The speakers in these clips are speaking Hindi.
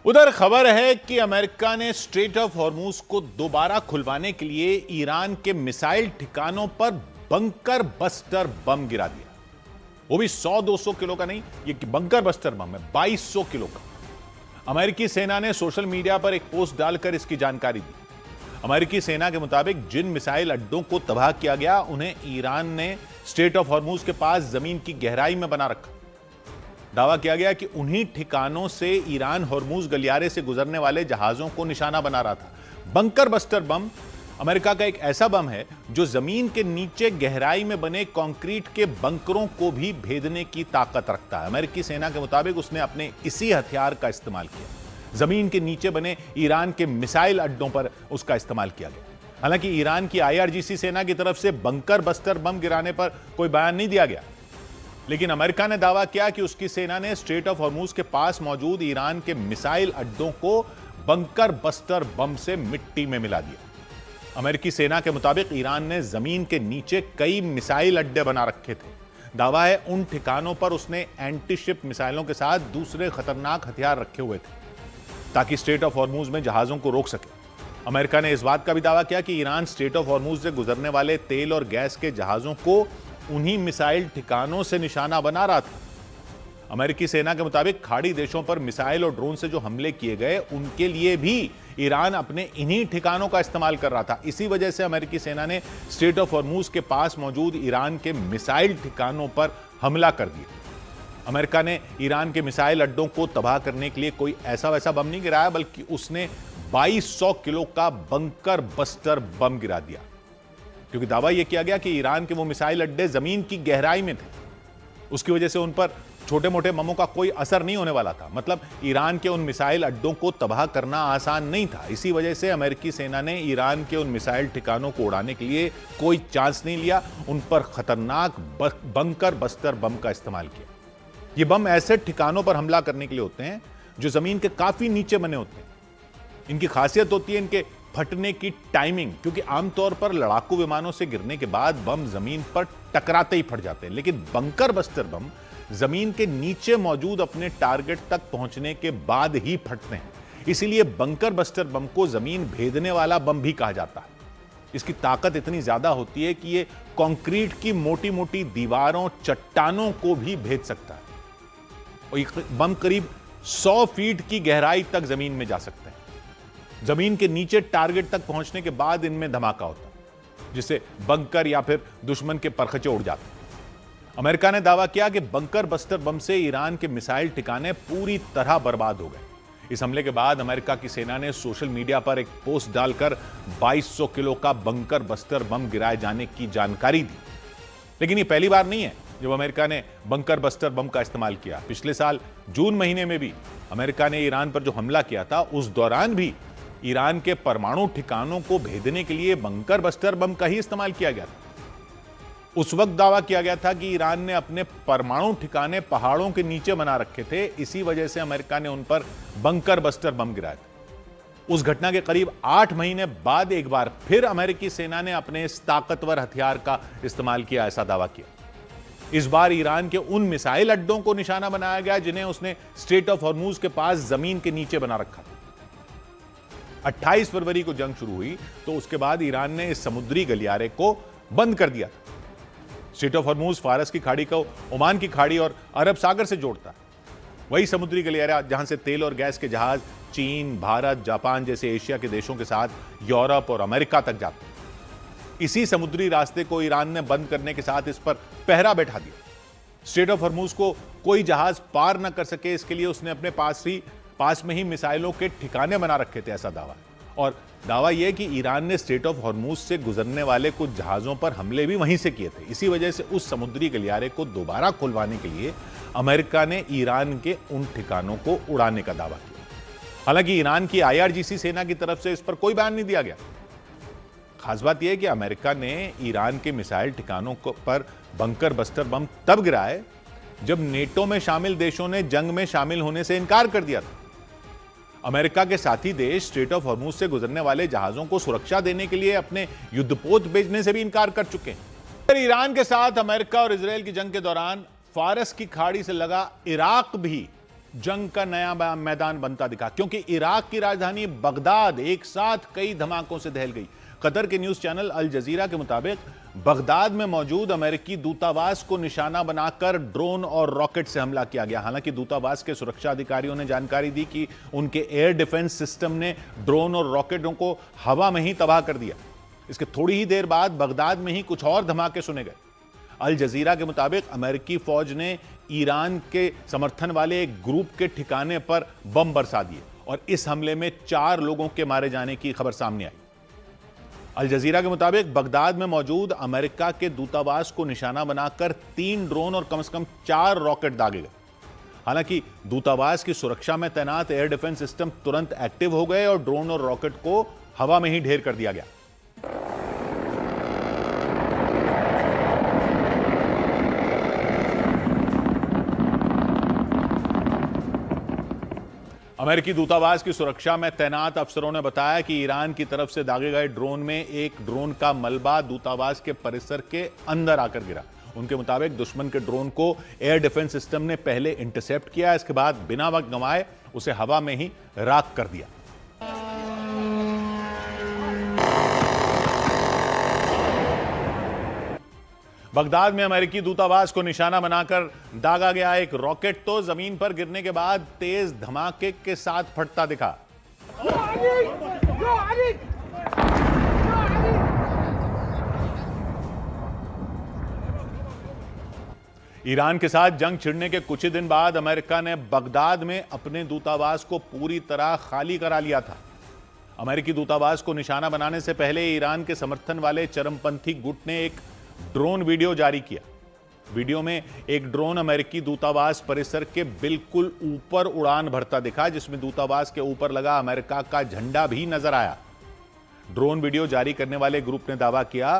उधर खबर है कि अमेरिका ने स्ट्रेट ऑफ हॉर्मूज को दोबारा खुलवाने के लिए ईरान के मिसाइल ठिकानों पर बंकर बस्टर बम गिरा दिया। वो भी 100-200 किलो का नहीं, ये बंकर बस्टर बम है 2200 किलो का। अमेरिकी सेना ने सोशल मीडिया पर एक पोस्ट डालकर इसकी जानकारी दी। अमेरिकी सेना के मुताबिक जिन मिसाइल अड्डों को तबाह किया गया उन्हें ईरान ने स्ट्रेट ऑफ हॉर्मूज के पास जमीन की गहराई में बना रखा। दावा किया गया कि उन्हीं ठिकानों से ईरान हॉर्मूज गलियारे से गुजरने वाले जहाजों को निशाना बना रहा था। बंकर बस्टर बम अमेरिका का एक ऐसा बम है जो जमीन के नीचे गहराई में बने कंक्रीट के बंकरों को भी भेदने की ताकत रखता है। अमेरिकी सेना के मुताबिक उसने अपने इसी हथियार का इस्तेमाल किया। जमीन के नीचे बने ईरान के मिसाइल अड्डों पर उसका इस्तेमाल किया गया। हालांकि ईरान की IRGC सेना की तरफ से बंकर बस्टर बम गिराने पर कोई बयान नहीं दिया गया, लेकिन अमेरिका ने दावा किया कि उसकी सेना ने स्ट्रेट ऑफ हॉर्मूज के पास मौजूद ईरान के मिसाइल अड्डों को बंकर बस्टर बम से मिट्टी में मिला दिया। अमेरिकी सेना के मुताबिक ईरान ने जमीन के नीचे कई मिसाइल अड्डे बना रखे थे। दावा है उन ठिकानों पर उसने एंटी शिप मिसाइलों के साथ दूसरे खतरनाक हथियार रखे हुए थे ताकि स्ट्रेट ऑफ हॉर्मूज में जहाजों को रोक सके। अमेरिका ने इस बात का भी दावा किया कि ईरान स्ट्रेट ऑफ हॉर्मूज से गुजरने वाले तेल और गैस के जहाजों को उन्हीं मिसाइल ठिकानों से निशाना बना रहा था। अमेरिकी सेना के मुताबिक खाड़ी देशों पर मिसाइल और ड्रोन से जो हमले किए गए उनके लिए भी ईरान अपने इन्हीं ठिकानों का इस्तेमाल कर रहा था। इसी वजह से अमेरिकी सेना ने स्ट्रेट ऑफ हॉर्मूज के पास मौजूद ईरान के मिसाइल ठिकानों पर हमला कर दिया। अमेरिका ने ईरान के मिसाइल अड्डों को तबाह करने के लिए कोई ऐसा वैसा बम नहीं गिराया, बल्कि उसने 2200 किलो का बंकर बस्टर बम गिरा दिया, क्योंकि दावा यह किया गया कि ईरान के वो मिसाइल अड्डे जमीन की गहराई में थे। उसकी वजह से उन पर छोटे मोटे बमों का कोई असर नहीं होने वाला था। मतलब ईरान के उन मिसाइल अड्डों को तबाह करना आसान नहीं था। इसी वजह से अमेरिकी सेना ने ईरान के उन मिसाइल ठिकानों को उड़ाने के लिए कोई चांस नहीं लिया, उन पर खतरनाक बंकर बस्टर बम का इस्तेमाल किया। ये बम ऐसे ठिकानों पर हमला करने के लिए होते हैं जो जमीन के काफी नीचे बने होते हैं। इनकी खासियत होती है इनके फटने की टाइमिंग, क्योंकि आमतौर पर लड़ाकू विमानों से गिरने के बाद बम जमीन पर टकराते ही फट जाते हैं, लेकिन बंकर बस्टर बम जमीन के नीचे मौजूद अपने टारगेट तक पहुंचने के बाद ही फटते हैं। इसीलिए बंकर बस्टर बम को जमीन भेदने वाला बम भी कहा जाता है। इसकी ताकत इतनी ज्यादा होती है कि यह कंक्रीट की मोटी मोटी दीवारों, चट्टानों को भी भेद सकता है। और यह बम करीब 100 फीट की गहराई तक जमीन में जा सकते हैं। जमीन के नीचे टारगेट तक पहुंचने के बाद इनमें धमाका होता है, जिससे बंकर या फिर दुश्मन के परखचे उड़ जाते हैं। अमेरिका ने दावा किया कि बंकर बस्टर बम से ईरान के मिसाइल ठिकाने पूरी तरह बर्बाद हो गए। इस हमले के बाद अमेरिका की सेना ने सोशल मीडिया पर एक पोस्ट डालकर 2200 किलो का बंकर बस्टर बम गिराए जाने की जानकारी दी। लेकिन यह पहली बार नहीं है जब अमेरिका ने बंकर बस्टर बम का इस्तेमाल किया। पिछले साल जून महीने में भी अमेरिका ने ईरान पर जो हमला किया था, उस दौरान भी ईरान के परमाणु ठिकानों को भेदने के लिए बंकर बस्टर बम का ही इस्तेमाल किया गया था। उस वक्त दावा किया गया था कि ईरान ने अपने परमाणु ठिकाने पहाड़ों के नीचे बना रखे थे, इसी वजह से अमेरिका ने उन पर बंकर बस्टर बम गिराया था। उस घटना के करीब 8 महीने बाद एक बार फिर अमेरिकी सेना ने अपने इस ताकतवर हथियार का इस्तेमाल किया, ऐसा दावा किया। इस बार ईरान के उन मिसाइल अड्डों को निशाना बनाया गया जिन्हें उसने स्ट्रेट ऑफ हॉर्मूज के पास जमीन के नीचे बना रखा था। 28 फरवरी को जंग शुरू हुई तो उसके बाद ईरान ने इस समुद्री गलियारे को बंद कर दिया था। स्ट्रेट ऑफ हॉर्मूज फारस की खाड़ी को ओमान की खाड़ी और अरब सागर से जोड़ता है। वही समुद्री गलियारा जहां से तेल और गैस के जहाज चीन, भारत, जापान जैसे एशिया के देशों के साथ यूरोप और अमेरिका तक जाते हैं। इसी समुद्री रास्ते को ईरान ने बंद करने के साथ इस पर पहरा बैठा दिया। स्ट्रेट ऑफ हॉर्मूज को कोई जहाज पार न कर सके, इसके लिए उसने अपने पास में ही मिसाइलों के ठिकाने बना रखे थे, ऐसा दावा है। और दावा यह कि ईरान ने स्ट्रेट ऑफ हॉर्मूज से गुजरने वाले कुछ जहाजों पर हमले भी वहीं से किए थे। इसी वजह से उस समुद्री गलियारे को दोबारा खुलवाने के लिए अमेरिका ने ईरान के उन ठिकानों को उड़ाने का दावा किया। हालांकि ईरान की IRGC सेना की तरफ से इस पर कोई बयान नहीं दिया गया। खास बात यह है कि अमेरिका ने ईरान के मिसाइल ठिकानों पर बंकर बस्टर बम तब गिराए जब नेटो में शामिल देशों ने जंग में शामिल होने से इनकार कर दिया था। अमेरिका के साथी देश स्ट्रेट ऑफ हॉर्मूज से गुजरने वाले जहाजों को सुरक्षा देने के लिए अपने युद्धपोत भेजने से भी इनकार कर चुके हैं। ईरान के साथ अमेरिका और इजरायल की जंग के दौरान फारस की खाड़ी से लगा इराक भी जंग का नया मैदान बनता दिखा, क्योंकि इराक की राजधानी बगदाद एक साथ कई धमाकों से दहल गई। कतर के न्यूज चैनल अल जजीरा के मुताबिक बगदाद में मौजूद अमेरिकी दूतावास को निशाना बनाकर ड्रोन और रॉकेट से हमला किया गया। हालांकि दूतावास के सुरक्षा अधिकारियों ने जानकारी दी कि उनके एयर डिफेंस सिस्टम ने ड्रोन और रॉकेटों को हवा में ही तबाह कर दिया। इसके थोड़ी ही देर बाद बगदाद में ही कुछ और धमाके सुने गए। अल जजीरा के मुताबिक अमेरिकी फौज ने ईरान के समर्थन वाले एक ग्रुप के ठिकाने पर बम बरसा दिए और इस हमले में 4 लोगों के मारे जाने की खबर सामने आई। अल जजीरा के मुताबिक बगदाद में मौजूद अमेरिका के दूतावास को निशाना बनाकर 3 ड्रोन और कम से कम 4 रॉकेट दागे गए। हालांकि दूतावास की सुरक्षा में तैनात एयर डिफेंस सिस्टम तुरंत एक्टिव हो गए और ड्रोन और रॉकेट को हवा में ही ढेर कर दिया गया। अमेरिकी दूतावास की सुरक्षा में तैनात अफसरों ने बताया कि ईरान की तरफ से दागे गए ड्रोन में एक ड्रोन का मलबा दूतावास के परिसर के अंदर आकर गिरा। उनके मुताबिक दुश्मन के ड्रोन को एयर डिफेंस सिस्टम ने पहले इंटरसेप्ट किया, इसके बाद बिना वक्त गंवाए उसे हवा में ही राख कर दिया। बगदाद में अमेरिकी दूतावास को निशाना बनाकर दागा गया एक रॉकेट तो जमीन पर गिरने के बाद तेज धमाके के साथ फटता दिखा। ईरान के साथ जंग छिड़ने के कुछ ही दिन बाद अमेरिका ने बगदाद में अपने दूतावास को पूरी तरह खाली करा लिया था। अमेरिकी दूतावास को निशाना बनाने से पहले ईरान के समर्थन वाले चरमपंथी गुट ने एक ड्रोन वीडियो जारी किया। वीडियो में एक ड्रोन अमेरिकी दूतावास परिसर के बिल्कुल ऊपर उड़ान भरता दिखा, जिसमें दूतावास के ऊपर लगा अमेरिका का झंडा भी नजर आया। ड्रोन वीडियो जारी करने वाले ग्रुप ने दावा किया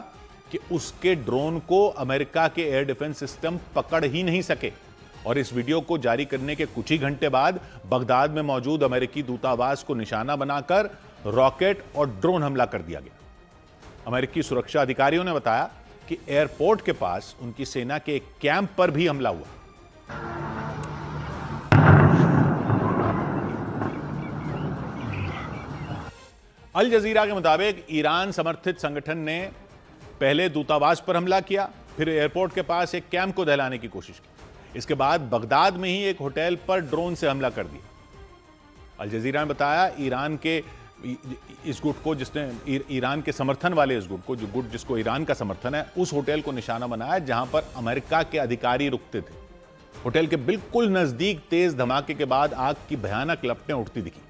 कि उसके ड्रोन को अमेरिका के एयर डिफेंस सिस्टम पकड़ ही नहीं सके और इस वीडियो को जारी करने के कुछ ही घंटे बाद बगदाद में मौजूद अमेरिकी दूतावास को निशाना बनाकर रॉकेट और ड्रोन हमला कर दिया गया। अमेरिकी सुरक्षा अधिकारियों ने बताया कि एयरपोर्ट के पास उनकी सेना के एक कैंप पर भी हमला हुआ। अल जजीरा के मुताबिक ईरान समर्थित संगठन ने पहले दूतावास पर हमला किया, फिर एयरपोर्ट के पास एक कैंप को दहलाने की कोशिश की। इसके बाद बगदाद में ही एक होटल पर ड्रोन से हमला कर दिया। अल जजीरा ने बताया ईरान के इस गुट को, जिसने ईरान के समर्थन वाले इस गुट को, जो गुट जिसको ईरान का समर्थन है, उस होटल को निशाना बनाया जहां पर अमेरिका के अधिकारी रुकते थे। होटल के बिल्कुल नजदीक तेज धमाके के बाद आग की भयानक लपटें उठती दिखी।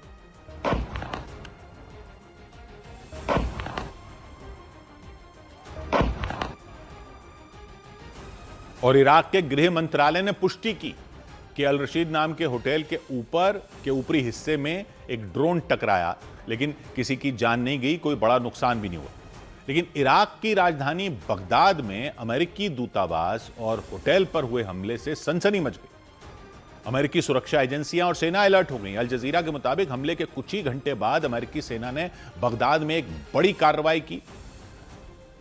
और इराक के गृह मंत्रालय ने पुष्टि की कि अल रशीद नाम के होटल के ऊपरी हिस्से में एक ड्रोन टकराया, लेकिन किसी की जान नहीं गई, कोई बड़ा नुकसान भी नहीं हुआ। लेकिन इराक की राजधानी बगदाद में अमेरिकी दूतावास और होटल पर हुए हमले से सनसनी मच गई। अमेरिकी सुरक्षा एजेंसियां और सेना अलर्ट हो गई। अल जजीरा के मुताबिक हमले के कुछ ही घंटे बाद अमेरिकी सेना ने बगदाद में एक बड़ी कार्रवाई की।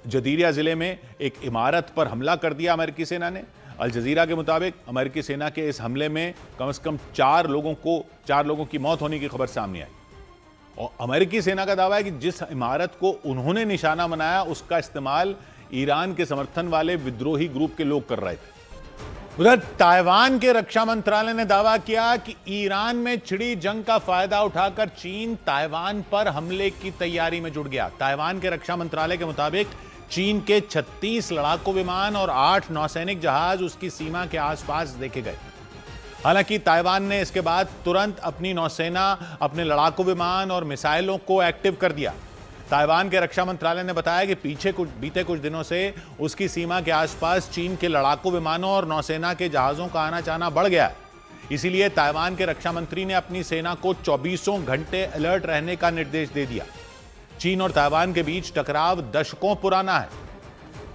जदीरिया जिले में एक इमारत पर हमला कर दिया अमेरिकी सेना ने। अल जजीरा के मुताबिक अमेरिकी सेना के इस हमले में कम से कम 4 लोगों की मौत होने की खबर सामने आई। और अमेरिकी सेना का दावा है कि जिस इमारत को उन्होंने निशाना बनाया उसका इस्तेमाल ईरान के समर्थन वाले विद्रोही ग्रुप के लोग कर रहे थे। उधर ताइवान के रक्षा मंत्रालय ने दावा किया कि ईरान में छिड़ी जंग का फायदा उठाकर चीन ताइवान पर हमले की तैयारी में जुट गया। ताइवान के रक्षा मंत्रालय के मुताबिक चीन के 36 लड़ाकू विमान और 8 नौसैनिक जहाज उसकी सीमा के आसपास देखे गए। हालांकि ताइवान ने इसके बाद तुरंत अपनी नौसेना, अपने लड़ाकू विमान और मिसाइलों को एक्टिव कर दिया। ताइवान के रक्षा मंत्रालय ने बताया कि बीते कुछ दिनों से उसकी सीमा के आसपास चीन के लड़ाकू विमानों और नौसेना के जहाजों का आना जाना बढ़ गया है। इसीलिए ताइवान के रक्षा मंत्री ने अपनी सेना को 24 घंटे अलर्ट रहने का निर्देश दे दिया। चीन और ताइवान के बीच टकराव दशकों पुराना है।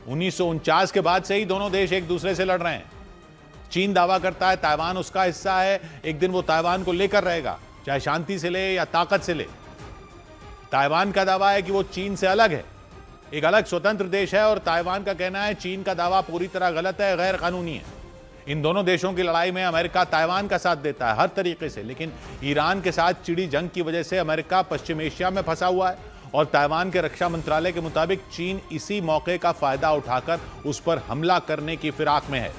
1949 के बाद से ही दोनों देश एक दूसरे से लड़ रहे हैं। चीन दावा करता है ताइवान उसका हिस्सा है, एक दिन वो ताइवान को लेकर रहेगा, चाहे शांति से ले या ताकत से ले। ताइवान का दावा है कि वो चीन से अलग है, एक अलग स्वतंत्र देश है, और ताइवान का कहना है चीन का दावा पूरी तरह गलत है, गैर कानूनी है। इन दोनों देशों की लड़ाई में अमेरिका ताइवान का साथ देता है हर तरीके से, लेकिन ईरान के साथ छिड़ी जंग की वजह से अमेरिका पश्चिम एशिया में फंसा हुआ है और ताइवान के रक्षा मंत्रालय के मुताबिक चीन इसी मौके का फायदा उठाकर उस पर हमला करने की फिराक में है।